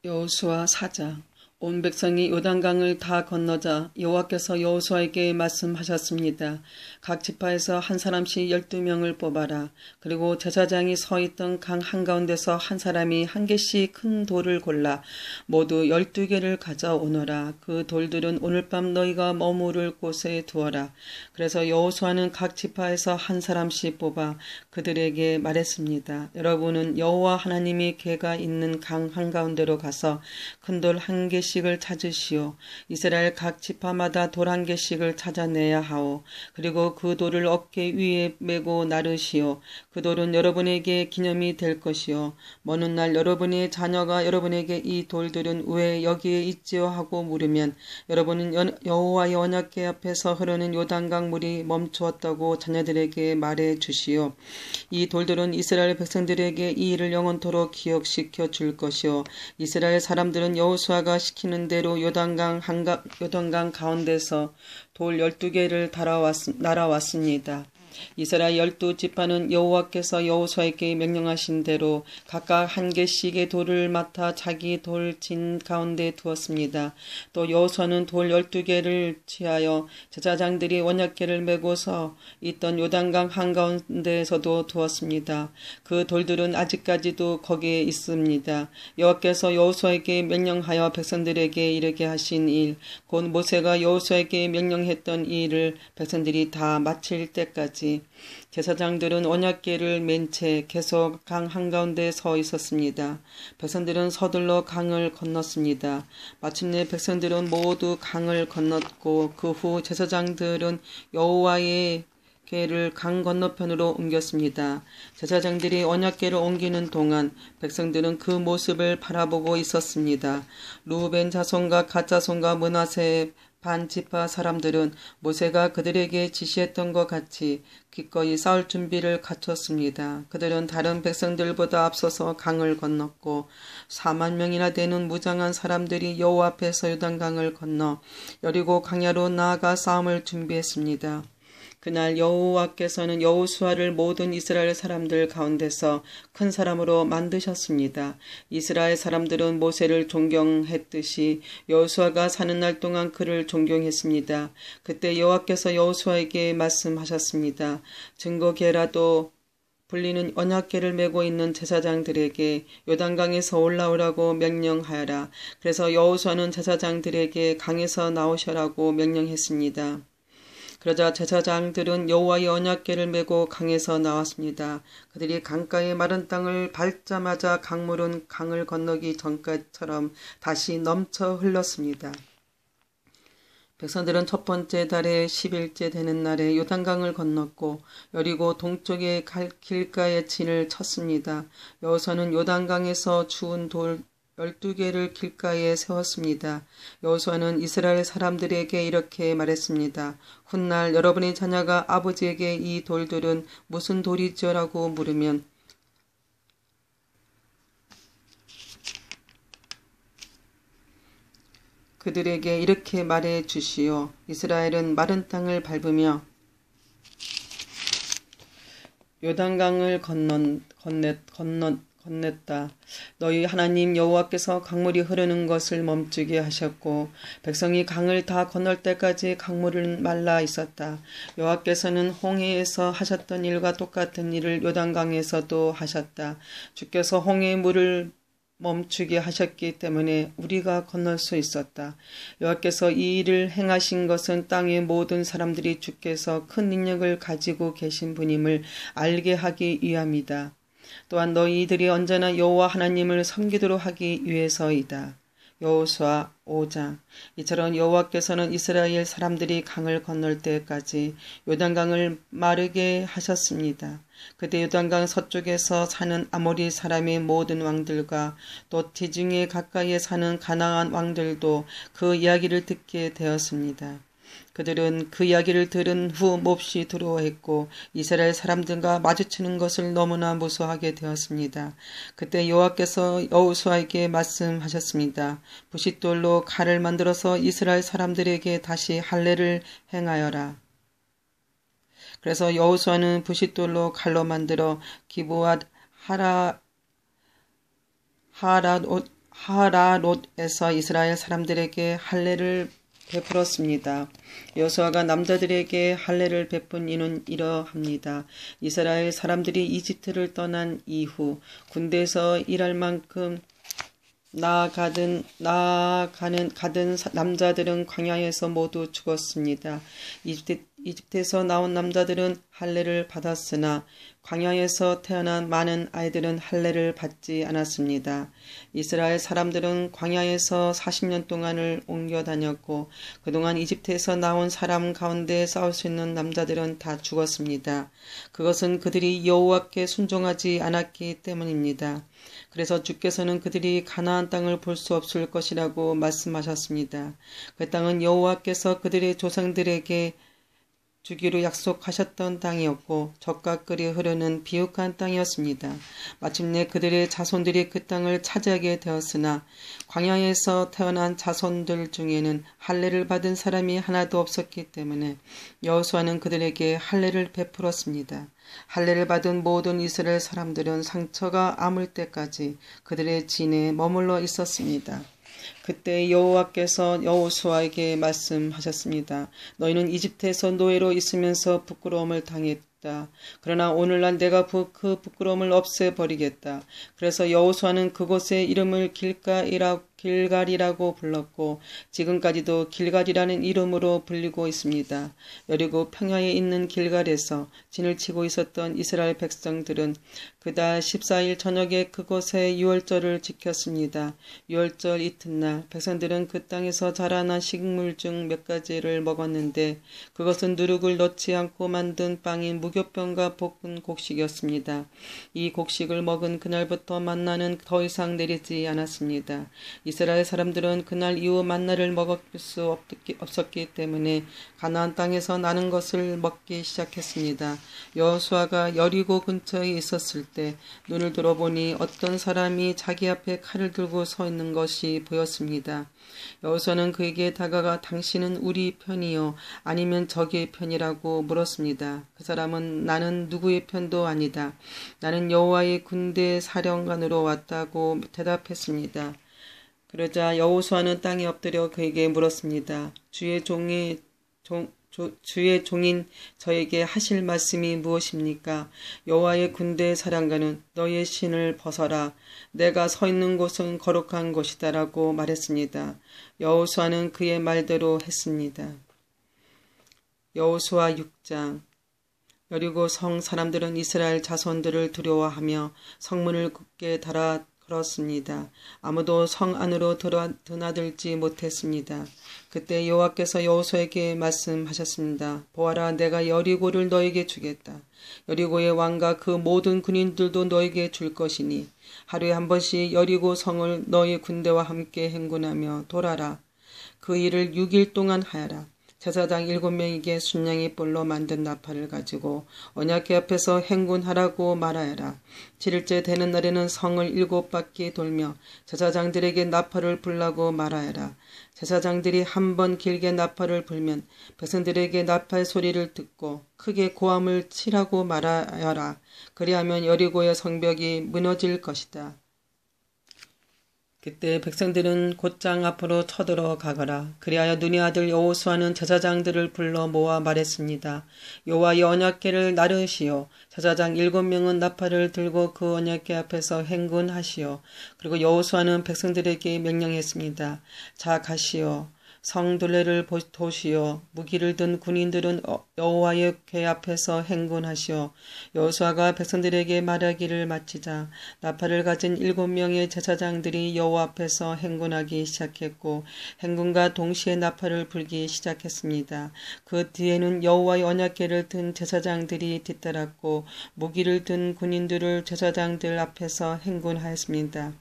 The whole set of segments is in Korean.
여호수아 4장. 온 백성이 요단강을 다 건너자 여호와께서 여호수아에게 말씀하셨습니다. 각 지파에서 한 사람씩 12명을 뽑아라. 그리고 제사장이 서 있던 강 한가운데서 한 사람이 한 개씩 큰 돌을 골라 모두 12개를 가져오너라. 그 돌들은 오늘 밤 너희가 머무를 곳에 두어라. 그래서 여호수아는 각 지파에서 한 사람씩 뽑아 그들에게 말했습니다. 여러분은 여호와 하나님이 개가 있는 강 한가운데로 가서 큰 돌 한 개씩 을 찾으시오. 이스라엘 각 지파마다 돌 한 개씩을 찾아내야 하오. 그리고 그 돌을 어깨 위에 메고 나르시오. 그 돌은 여러분에게 기념이 될 것이오. 먼 날 여러분의 자녀가 여러분에게 이 돌들은 왜 여기에 있지요 하고 물으면 여러분은 여호와의 언약궤 앞에서 흐르는 요단강 물이 멈추었다고 자녀들에게 말해 주시오. 이 돌들은 이스라엘 백성들에게 이 일을 영원토록 기억시켜 줄 것이오. 이스라엘 사람들은 여호수아가 시키는 대로 요단강 가운데서 돌 12개를 날아왔습니다. 이스라엘 12지파는 여호와께서 여호수아에게 명령하신 대로 각각 한 개씩의 돌을 맡아 자기 돌진 가운데 두었습니다. 또 여호수아는 돌 12개를 취하여 제사장들이 언약궤를 메고서 있던 요단강 한가운데에서도 두었습니다. 그 돌들은 아직까지도 거기에 있습니다. 여호와께서 여호수아에게 명령하여 백성들에게 이르게 하신 일, 곧 모세가 여호수아에게 명령했던 이 일을 백성들이 다 마칠 때까지 제사장들은 언약궤를 맨 채 계속 강 한가운데 서 있었습니다. 백성들은 서둘러 강을 건넜습니다. 마침내 백성들은 모두 강을 건넜고 그 후 제사장들은 여호와의 궤를 강 건너편으로 옮겼습니다. 제사장들이 언약궤를 옮기는 동안 백성들은 그 모습을 바라보고 있었습니다. 루벤 자손과 갓 자손과 므낫세 반지파 사람들은 모세가 그들에게 지시했던 것 같이 기꺼이 싸울 준비를 갖췄습니다. 그들은 다른 백성들보다 앞서서 강을 건넜고 4만 명이나 되는 무장한 사람들이 여호와 앞에서 요단강을 건너 여리고 광야로 나아가 싸움을 준비했습니다. 그날 여호와께서는 여호수아를 모든 이스라엘 사람들 가운데서 큰 사람으로 만드셨습니다. 이스라엘 사람들은 모세를 존경했듯이 여호수아가 사는 날 동안 그를 존경했습니다. 그때 여호와께서 여호수아에게 말씀하셨습니다. 증거궤라도 불리는 언약궤를 메고 있는 제사장들에게 요단강에서 올라오라고 명령하여라. 그래서 여호수아는 제사장들에게 강에서 나오셔라고 명령했습니다. 그러자 제사장들은 여호와의 언약궤를 메고 강에서 나왔습니다. 그들이 강가의 마른 땅을 밟자마자 강물은 강을 건너기 전까지처럼 다시 넘쳐 흘렀습니다. 백성들은 첫 번째 달의 10일째 되는 날에 요단강을 건넜고 여리고 동쪽의 길가에 진을 쳤습니다. 여호수아는 요단강에서 주운 돌 12개를 길가에 세웠습니다. 여호수아는 이스라엘 사람들에게 이렇게 말했습니다. 훗날 여러분의 자녀가 아버지에게 이 돌들은 무슨 돌이죠? 라고 물으면 그들에게 이렇게 말해 주시오. 이스라엘은 마른 땅을 밟으며 요단강을 건넸다. 너희 하나님 여호와께서 강물이 흐르는 것을 멈추게 하셨고 백성이 강을 다 건널 때까지 강물은 말라 있었다. 여호와께서는 홍해에서 하셨던 일과 똑같은 일을 요단강에서도 하셨다. 주께서 홍해의 물을 멈추게 하셨기 때문에 우리가 건널 수 있었다. 여호와께서 이 일을 행하신 것은 땅의 모든 사람들이 주께서 큰 능력을 가지고 계신 분임을 알게 하기 위함이다. 또한 너희들이 언제나 여호와 하나님을 섬기도록 하기 위해서이다. 여호수아 5장. 이처럼 여호와께서는 이스라엘 사람들이 강을 건널 때까지 요단강을 마르게 하셨습니다. 그때 요단강 서쪽에서 사는 아모리 사람의 모든 왕들과 또 지중해 가까이에 사는 가나안 왕들도 그 이야기를 듣게 되었습니다. 그들은 그 이야기를 들은 후 몹시 두려워했고 이스라엘 사람들과 마주치는 것을 너무나 무서워하게 되었습니다. 그때 여호와께서 여호수아에게 말씀하셨습니다. 부싯돌로 칼을 만들어서 이스라엘 사람들에게 다시 할례를 행하여라. 그래서 여호수아는 부싯돌로 칼로 만들어 기브앗 하라롯에서 이스라엘 사람들에게 할례를 베풀었습니다. 여호수아가 남자들에게 할례를 베푼 이유는 이러합니다. 이스라엘 사람들이 이집트를 떠난 이후 군대에서 일할 만큼 가든 남자들은 광야에서 모두 죽었습니다. 이집트에서 나온 남자들은 할례를 받았으나 광야에서 태어난 많은 아이들은 할례를 받지 않았습니다. 이스라엘 사람들은 광야에서 40년 동안을 옮겨 다녔고 그동안 이집트에서 나온 사람 가운데 싸울 수 있는 남자들은 다 죽었습니다. 그것은 그들이 여호와께 순종하지 않았기 때문입니다. 그래서 주께서는 그들이 가나안 땅을 볼 수 없을 것이라고 말씀하셨습니다. 그 땅은 여호와께서 그들의 조상들에게 주기로 약속하셨던 땅이었고 적과 끓이 흐르는 비옥한 땅이었습니다. 마침내 그들의 자손들이 그 땅을 차지하게 되었으나 광야에서 태어난 자손들 중에는 할례를 받은 사람이 하나도 없었기 때문에 여호수아는 그들에게 할례를 베풀었습니다. 할례를 받은 모든 이스라엘 사람들은 상처가 아물 때까지 그들의 진에 머물러 있었습니다. 그때 여호와께서 여호수아에게 말씀하셨습니다. 너희는 이집트에서 노예로 있으면서 부끄러움을 당했다. 그러나 오늘날 내가 그 부끄러움을 없애버리겠다. 그래서 여호수아는 그곳의 이름을 길갈이라고 불렀고 지금까지도 길갈이라는 이름으로 불리고 있습니다. 여리고 평야에 있는 길갈에서 진을 치고 있었던 이스라엘 백성들은 그달 14일 저녁에 그곳에 유월절을 지켰습니다. 유월절 이튿날 백성들은 그 땅에서 자라난 식물 중 몇 가지를 먹었는데 그것은 누룩을 넣지 않고 만든 빵인 무교병과 볶은 곡식이었습니다. 이 곡식을 먹은 그날부터 만나는 더 이상 내리지 않았습니다. 이스라엘 사람들은 그날 이후 만나를 먹을 수 없었기 때문에 가나안 땅에서 나는 것을 먹기 시작했습니다. 여호수아가 여리고 근처에 있었을 때 눈을 들어보니 어떤 사람이 자기 앞에 칼을 들고 서 있는 것이 보였습니다. 여호수아는 그에게 다가가 당신은 우리 편이요 아니면 적의 편이라고 물었습니다. 그 사람은 나는 누구의 편도 아니다. 나는 여호와의 군대 사령관으로 왔다고 대답했습니다. 그러자 여호수아는 땅에 엎드려 그에게 물었습니다. 주의 종인 저에게 하실 말씀이 무엇입니까? 여호와의 군대 사령관은 너의 신을 벗어라. 내가 서 있는 곳은 거룩한 곳이다 라고 말했습니다. 여호수아는 그의 말대로 했습니다. 여호수아 6장 여리고 성 사람들은 이스라엘 자손들을 두려워하며 성문을 굳게 달아 걸었습니다. 아무도 성 안으로 드나들지 못했습니다. 그때 여호와께서 여호수아에게 말씀하셨습니다. 보아라, 내가 여리고를 너에게 주겠다. 여리고의 왕과 그 모든 군인들도 너에게 줄 것이니 하루에 한 번씩 여리고 성을 너의 군대와 함께 행군하며 돌아라. 그 일을 6일 동안 하여라. 제사장 7명에게 순양이 뿔로 만든 나팔을 가지고 언약궤 앞에서 행군하라고 말하여라. 7일째 되는 날에는 성을 7바퀴 돌며 제사장들에게 나팔을 불라고 말하여라. 제사장들이 한 번 길게 나팔을 불면 백성들에게 나팔 소리를 듣고 크게 고함을 치라고 말하여라. 그리하면 여리고의 성벽이 무너질 것이다. 그때 백성들은 곧장 앞으로 쳐들어 가거라. 그리하여 눈의 아들 여호수아는 제사장들을 불러 모아 말했습니다. 여호와의 언약궤를 나르시오. 제사장 7명은 나팔을 들고 그 언약궤 앞에서 행군하시오. 그리고 여호수아는 백성들에게 명령했습니다. 자, 가시오. 성둘레를 도시오. 무기를 든 군인들은 여호와의 궤 앞에서 행군하시오. 여호수아가 백성들에게 말하기를 마치자 나팔을 가진 7명의 제사장들이 여호와 앞에서 행군하기 시작했고 행군과 동시에 나팔을 불기 시작했습니다. 그 뒤에는 여호와의 언약궤를 든 제사장들이 뒤따랐고 무기를 든 군인들을 제사장들 앞에서 행군하였습니다.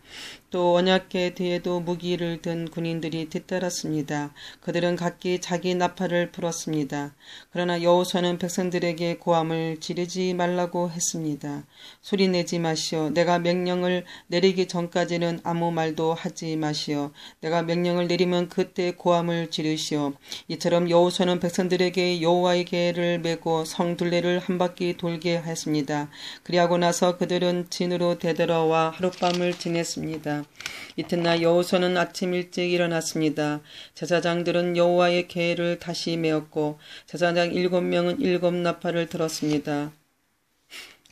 또 언약궤 뒤에도 무기를 든 군인들이 뒤따랐습니다. 그들은 각기 자기 나팔을 불었습니다. 그러나 여호수아는 백성들에게 고함을 지르지 말라고 했습니다. 소리내지 마시오. 내가 명령을 내리기 전까지는 아무 말도 하지 마시오. 내가 명령을 내리면 그때 고함을 지르시오. 이처럼 여호수아는 백성들에게 여호와의 궤를 메고 성 둘레를 한 바퀴 돌게 하였습니다. 그리하고 나서 그들은 진으로 되돌아와 하룻밤을 지냈습니다. 하였습니다. 이튿날 여호수아는 아침 일찍 일어났습니다. 제사장들은 여호와의 계를 다시 메었고 제사장 7명은 7나팔을 들었습니다.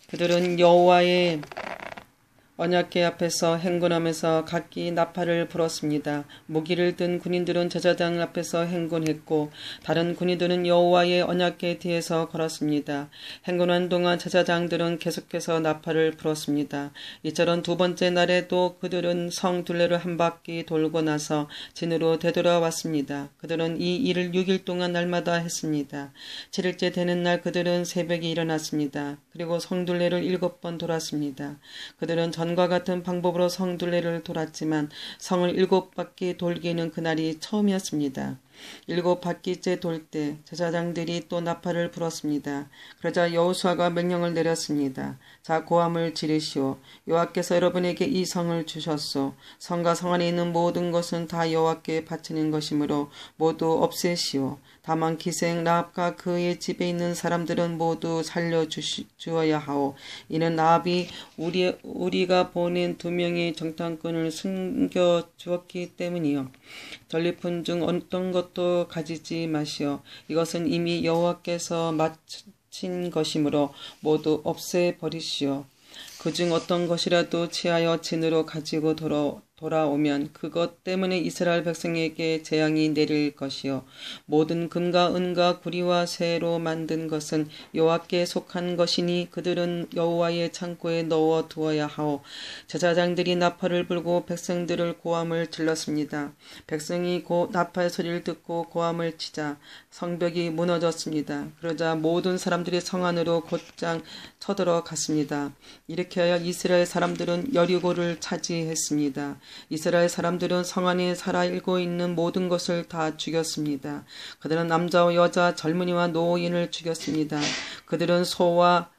그들은 여호와의 언약궤 앞에서 행군하면서 각기 나팔을 불었습니다. 무기를 든 군인들은 제사장 앞에서 행군했고 다른 군인들은 여호와의 언약궤 뒤에서 걸었습니다. 행군한 동안 제사장들은 계속해서 나팔을 불었습니다. 이처럼 두 번째 날에도 그들은 성 둘레를 한 바퀴 돌고 나서 진으로 되돌아왔습니다. 그들은 이 일을 6일 동안 날마다 했습니다. 7일째 되는 날 그들은 새벽에 일어났습니다. 그리고 성 둘레를 7번 돌았습니다. 그들은 전과 같은 방법으로 성 둘레를 돌았지만 성을 7바퀴 돌기는 그날이 처음이었습니다. 7바퀴째 돌 때 제사장들이 또 나팔을 불었습니다. 그러자 여호수아가 명령을 내렸습니다. 자, 고함을 지르시오. 여호와께서 여러분에게 이 성을 주셨소. 성과 성 안에 있는 모든 것은 다 여호와께 바치는 것이므로 모두 없애시오. 다만 기생 라합과 그의 집에 있는 사람들은 모두 살려주어야 하오. 이는 라합이 우리가 보낸 2명의 정탐꾼을 숨겨주었기 때문이요. 전리품 중 어떤 것도 가지지 마시오. 이것은 이미 여호와께서 마친 것이므로 모두 없애버리시오. 그중 어떤 것이라도 취하여 진으로 가지고 돌아오면 그것 때문에 이스라엘 백성에게 재앙이 내릴 것이요. 모든 금과 은과 구리와 쇠로 만든 것은 여호와께 속한 것이니 그들은 여호와의 창고에 넣어 두어야 하오. 제사장들이 나팔을 불고 백성들을 고함을 질렀습니다. 백성이 나팔 소리를 듣고 고함을 치자 성벽이 무너졌습니다. 그러자 모든 사람들이 성 안으로 곧장 쳐들어갔습니다. 이렇게 하여 이스라엘 사람들은 여리고를 차지했습니다. 이스라엘 사람들은 성 안에 살아있고 있는 모든 것을 다 죽였습니다. 그들은 남자와 여자, 젊은이와 노인을 죽였습니다. 그들은 소와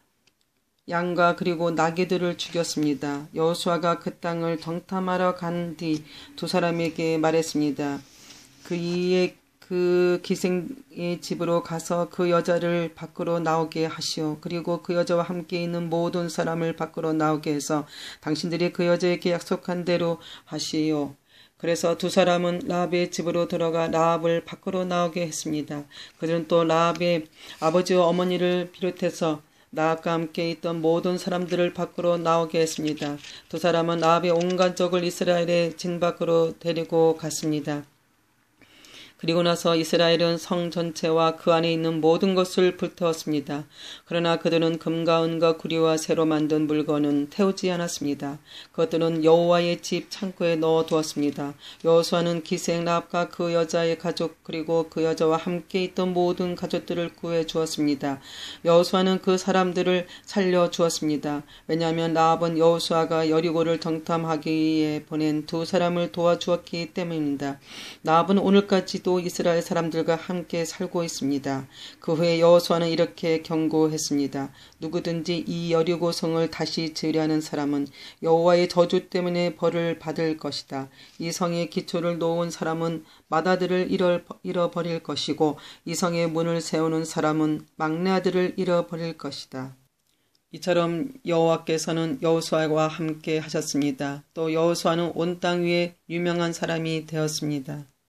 양과 그리고 나귀들을 죽였습니다. 여호수아가 그 땅을 정탐하러 간 뒤 두 사람에게 말했습니다. 그 기생의 집으로 가서 그 여자를 밖으로 나오게 하시오. 그리고 그 여자와 함께 있는 모든 사람을 밖으로 나오게 해서 당신들이 그 여자에게 약속한 대로 하시오. 그래서 두 사람은 라합의 집으로 들어가 라합을 밖으로 나오게 했습니다. 그들은 또 라합의 아버지와 어머니를 비롯해서 라합과 함께 있던 모든 사람들을 밖으로 나오게 했습니다. 두 사람은 라합의 온 가족을 이스라엘의 진 밖으로 데리고 갔습니다. 그리고 나서 이스라엘은 성 전체와 그 안에 있는 모든 것을 불태웠습니다. 그러나 그들은 금과 은과 구리와 쇠로 만든 물건은 태우지 않았습니다. 그것들은 여호와의 집 창고에 넣어두었습니다. 여호수아는 기생 라합과 그 여자의 가족 그리고 그 여자와 함께 있던 모든 가족들을 구해 주었습니다. 여호수아는 그 사람들을 살려 주었습니다. 왜냐하면 라합은 여호수아가 여리고를 정탐하기에 보낸 두 사람을 도와주었기 때문입니다. 라합은 오늘까지도 이스라엘 사람들과 함께 살고 있습니다. 그 후에 여호수아는 이렇게 경고했습니다. 누구든지 이 여리고 성을 다시 지으려 하는 사람은 여호와의 저주 때문에 벌을 받을 것이다. 이 성의 기초를 놓은 사람은 맏아들을 잃어버릴 것이고 이 성의 문을 세우는 사람은 막내 아들을 잃어버릴 것이다. 이처럼 여호와께서는 여호수아와 함께 하셨습니다. 또 여호수아는 온 땅 위에 유명한 사람이 되었습니다.